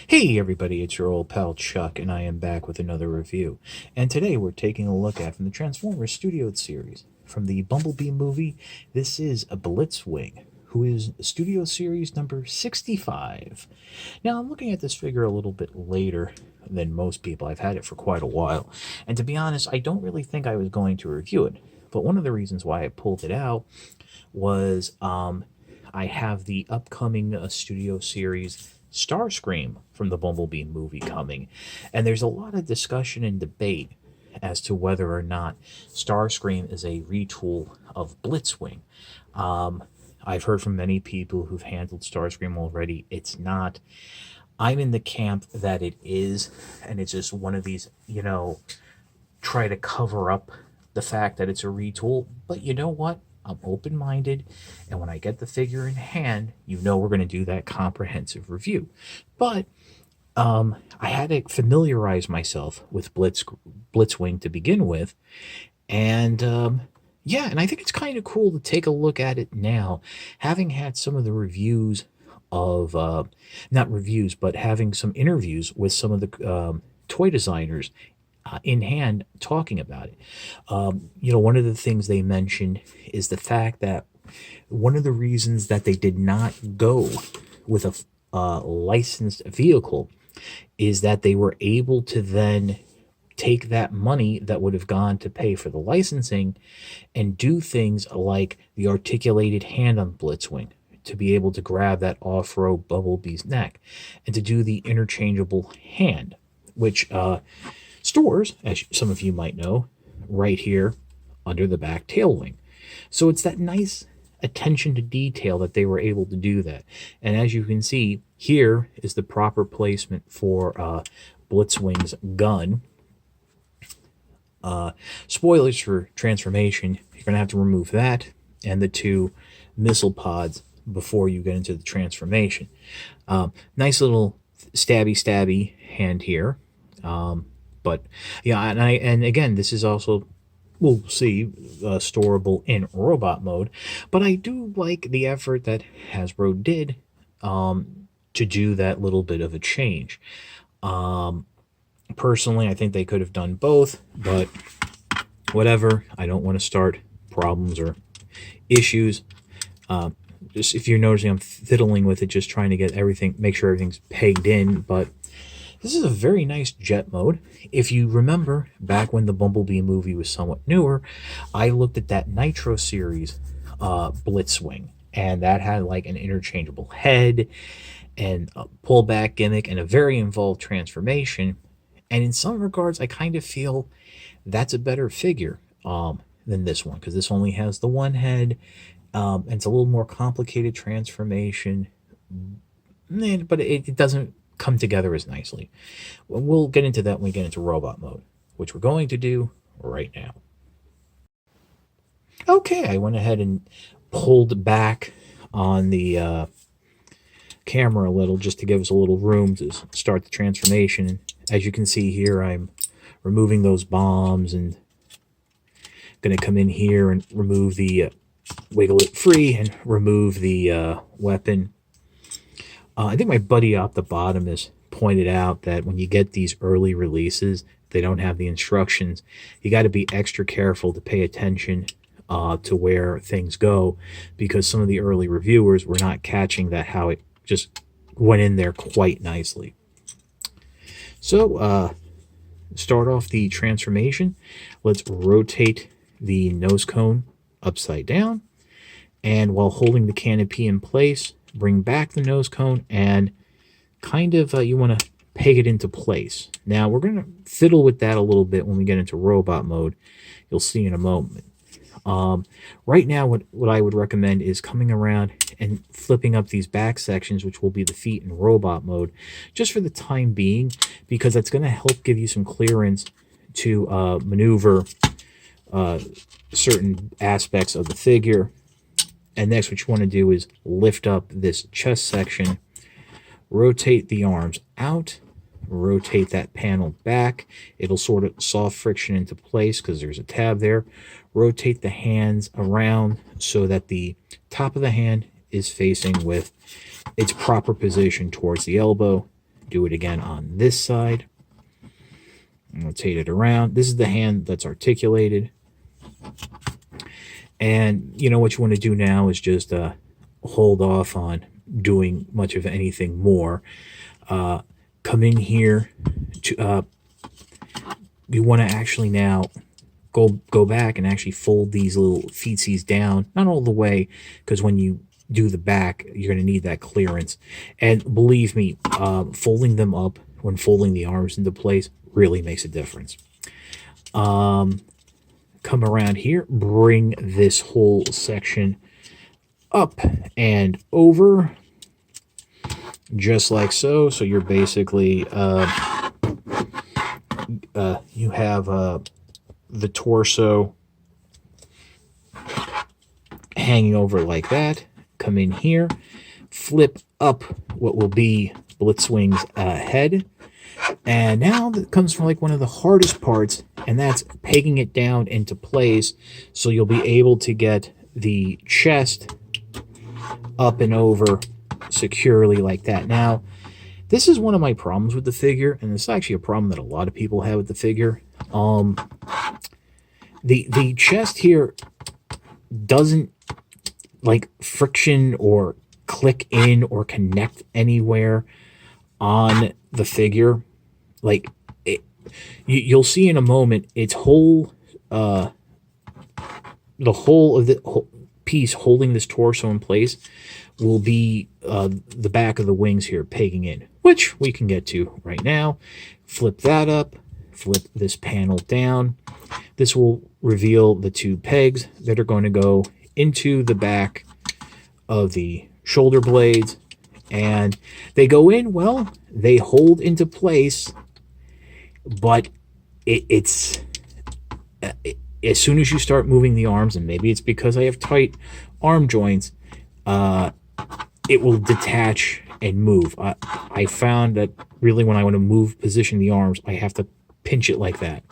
Hey everybody, it's your old pal Chuck, and I am back with another review. And today we're taking a look at from the Transformers Studio series. From the Bumblebee movie, this is a Blitzwing, who is Studio Series number 65. Now, I'm looking at this figure a little bit later than most people. I've had it for quite a while. And to be honest, I don't really think I was going to review it. But one of the reasons why I pulled it out was I have the upcoming Studio Series Starscream from the Bumblebee movie coming. And there's a lot of discussion and debate as to whether or not Starscream is a retool of Blitzwing. I've heard from many people who've handled Starscream already. It's not. I'm in the camp that it is, and it's just one of these, try to cover up the fact that it's a retool. But you know what? I'm open-minded, and when I get the figure in hand, we're going to do that comprehensive review. But I had to familiarize myself with Blitzwing to begin with, and yeah, and I think it's kind of cool to take a look at it now, having had some of the reviews of not reviews, but having some interviews with some of the toy designers in hand talking about it. One of the things they mentioned is the fact that one of the reasons that they did not go with a licensed vehicle is that they were able to then take that money that would have gone to pay for the licensing and do things like the articulated hand on Blitzwing to be able to grab that off-road Bumblebee's neck and to do the interchangeable hand, which stores, as some of you might know, right here under the back tail wing. So it's that nice attention to detail that they were able to do that. And as you can see, here is the proper placement for Blitzwing's gun. Spoilers for transformation, you're going to have to remove that and the two missile pods before you get into the transformation. Nice little stabby hand here. But yeah, and again, this is also, we'll see, storable in robot mode. But I do like the effort that Hasbro did to do that little bit of a change. Personally, I think they could have done both, but whatever. I don't want to start problems or issues. Just if you're noticing, I'm fiddling with it, just trying to get everything, make sure everything's pegged in. But this is a very nice jet mode. If you remember, back when the Bumblebee movie was somewhat newer, I looked at that Nitro series Blitzwing, and that had like an interchangeable head and a pullback gimmick and a very involved transformation. And in some regards, I kind of feel that's a better figure than this one, because this only has the one head, and it's a little more complicated transformation, but it doesn't come together as nicely. We'll get into that when we get into robot mode, which we're going to do right now. Okay, I went ahead and pulled back on the camera a little just to give us a little room to start the transformation. As you can see here, I'm removing those bombs and going to come in here and remove the wiggle it free and remove the weapon. I think my buddy up the bottom has pointed out that when you get these early releases, they don't have the instructions. You got to be extra careful to pay attention to where things go, because some of the early reviewers were not catching that, how it just went in there quite nicely. So start off the transformation. Let's rotate the nose cone upside down, and while holding the canopy in place, bring back the nose cone and kind of you want to peg it into place. Now we're going to fiddle with that a little bit when we get into robot mode. You'll see in a moment. Right now, what I would recommend is coming around and flipping up these back sections, which will be the feet in robot mode, just for the time being, because that's going to help give you some clearance to maneuver certain aspects of the figure. And next, what you want to do is lift up this chest section, rotate the arms out, rotate that panel back. It'll sort of soft friction into place because there's a tab there. Rotate the hands around so that the top of the hand is facing with its proper position towards the elbow. Do it again on this side. Rotate it around. This is the hand that's articulated. And you know what you want to do now is just hold off on doing much of anything more. Come in here to you want to actually now go back and actually fold these little feetsies down, not all the way, because when you do the back, you're going to need that clearance. And believe me, folding them up when folding the arms into place really makes a difference. Come around here, bring this whole section up and over, just like so. So you're basically you have the torso hanging over like that. Come in here, flip up what will be Blitzwing's head, and now that comes from like one of the hardest parts, and that's pegging it down into place so you'll be able to get the chest up and over securely like that. Now, this is one of my problems with the figure, and it's actually a problem that a lot of people have with the figure. The chest here doesn't like friction or click in or connect anywhere on the figure. Like you'll see in a moment, its whole the whole of the whole piece holding this torso in place will be the back of the wings here pegging in, which we can get to right now. Flip that up, flip this panel down. This will reveal the two pegs that are going to go into the back of the shoulder blades, and they go in, well, they hold into place, but it's as soon as you start moving the arms, and maybe it's because I have tight arm joints, it will detach and move. I found that really when I want to position the arms, I have to pinch it like that.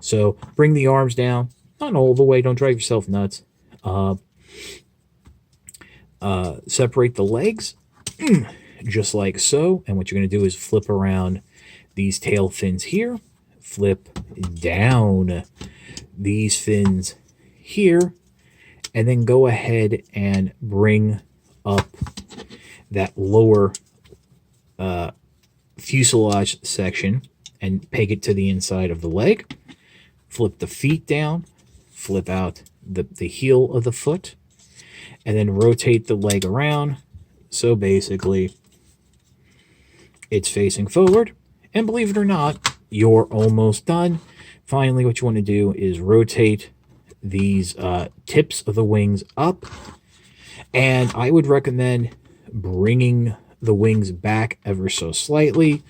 So bring the arms down, not all the way, don't drive yourself nuts. Separate the legs, just like so. And what you're going to do is flip around these tail fins here, flip down these fins here, and then go ahead and bring up that lower fuselage section and peg it to the inside of the leg. Flip the feet down, flip out the heel of the foot, and then rotate the leg around. So basically, it's facing forward. And believe it or not, you're almost done. Finally, what you want to do is rotate these tips of the wings up. And I would recommend bringing the wings back ever so slightly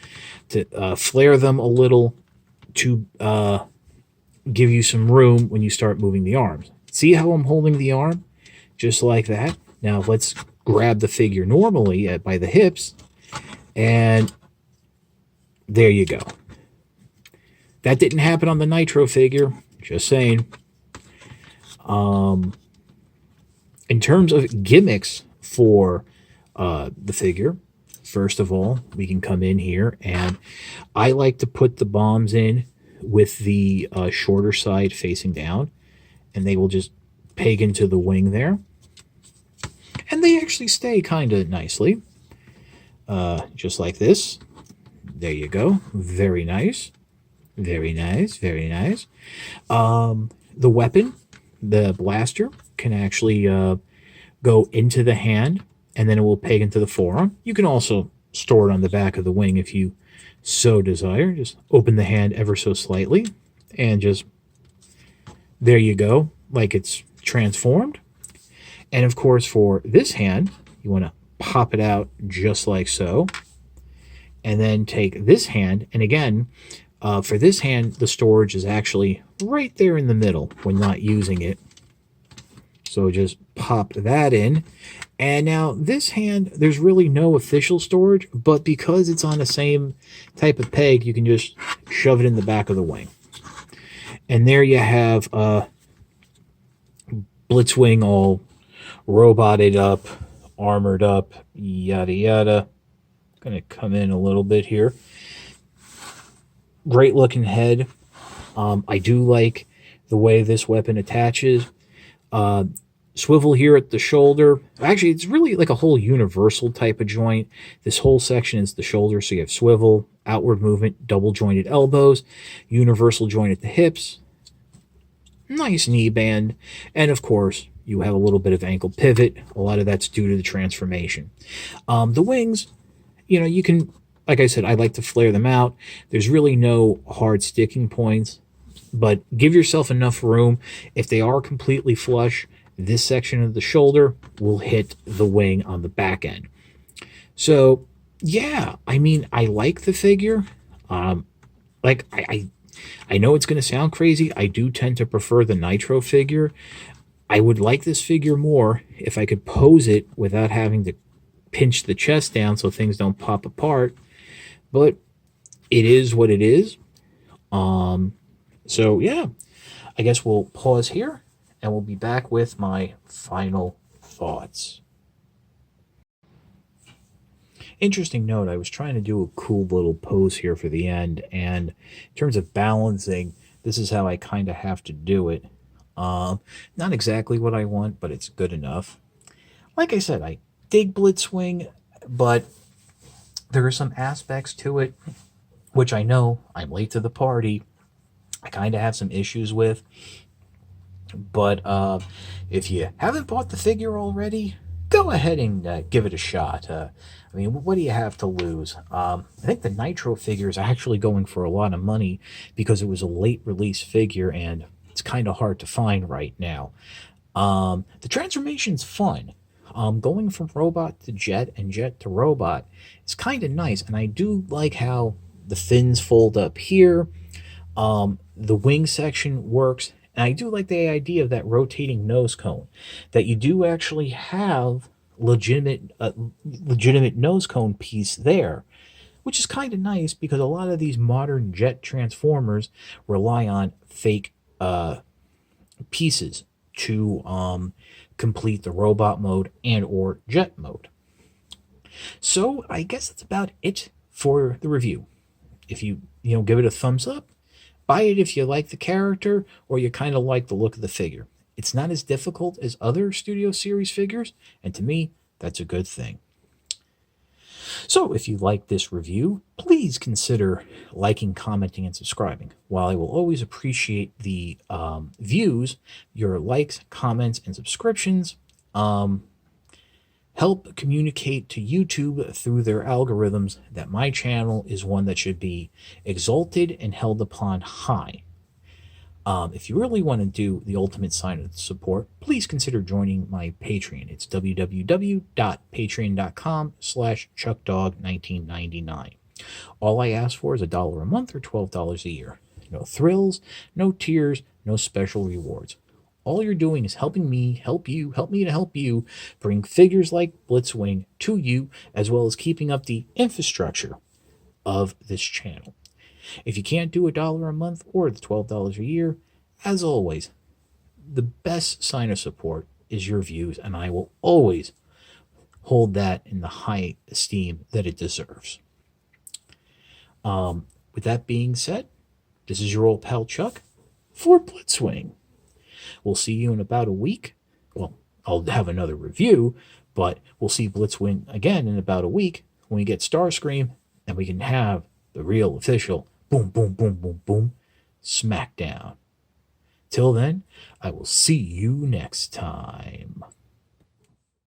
to flare them a little to give you some room when you start moving the arms. See how I'm holding the arm? Just like that. Now let's grab the figure normally by the hips, and there you go. That didn't happen on the Nitro figure, just saying. In terms of gimmicks for the figure, first of all, we can come in here, and I like to put the bombs in with the shorter side facing down, and they will just peg into the wing there. And they actually stay kind of nicely, just like this. There you go. Very nice. Very nice. Very nice. The weapon, the blaster, can actually go into the hand, and then it will peg into the forearm. You can also store it on the back of the wing if you so desire. Just open the hand ever so slightly, and just, there you go, like it's transformed. And of course, for this hand, you want to pop it out just like so, and then take this hand, and again, for this hand, the storage is actually right there in the middle when not using it. So just pop that in. And now this hand, there's really no official storage, but because it's on the same type of peg, you can just shove it in the back of the wing. And there you have Blitzwing all roboted up, armored up, yada yada. Going to come in a little bit here. Great looking head. I do like the way this weapon attaches. Swivel here at the shoulder. Actually, it's really like a whole universal type of joint. This whole section is the shoulder, so you have swivel, outward movement, double jointed elbows, universal joint at the hips, nice knee band, and of course, you have a little bit of ankle pivot. A lot of that's due to the transformation. The wings, you can, like I said, I like to flare them out. There's really no hard sticking points, but give yourself enough room. If they are completely flush, this section of the shoulder will hit the wing on the back end. So, yeah, I mean, I like the figure. Like, I know it's going to sound crazy. I do tend to prefer the Nitro figure. I would like this figure more if I could pose it without having to pinch the chest down so things don't pop apart. But it is what it is. So, yeah, I guess we'll pause here. And we'll be back with my final thoughts. Interesting note, I was trying to do a cool little pose here for the end, and in terms of balancing, this is how I kind of have to do it. Not exactly what I want, but it's good enough. Like I said, I dig Blitzwing, but there are some aspects to it which I know I'm late to the party. I kind of have some issues with. But if you haven't bought the figure already, go ahead and give it a shot. I mean, what do you have to lose? I think the Nitro figure is actually going for a lot of money because it was a late release figure and it's kind of hard to find right now. The transformation's fun. Going from robot to jet and jet to robot is kind of nice, and I do like how the fins fold up here. The wing section works. And I do like the idea of that rotating nose cone, that you do actually have legitimate nose cone piece there, which is kind of nice because a lot of these modern jet transformers rely on fake pieces to complete the robot mode and or jet mode. So I guess that's about it for the review. If you give it a thumbs up, buy it if you like the character or you kind of like the look of the figure. It's not as difficult as other Studio Series figures, and to me, that's a good thing. So if you like this review, please consider liking, commenting, and subscribing. While I will always appreciate the views, your likes, comments, and subscriptions help communicate to YouTube through their algorithms that my channel is one that should be exalted and held upon high. If you really want to do the ultimate sign of support, please consider joining my Patreon. It's www.patreon.com/chuckdog1999. All I ask for is $1 a month or $12 a year. No thrills, no tiers, no special rewards. All you're doing is helping me help you, help me to help you bring figures like Blitzwing to you, as well as keeping up the infrastructure of this channel. If you can't do $1 a month or the $12 a year, as always, the best sign of support is your views, and I will always hold that in the high esteem that it deserves. With that being said, this is your old pal Chuck for Blitzwing. We'll see you in about a week. Well, I'll have another review, but we'll see Blitzwing again in about a week when we get Starscream and we can have the real official boom, boom, boom, boom, boom smackdown. Till then, I will see you next time.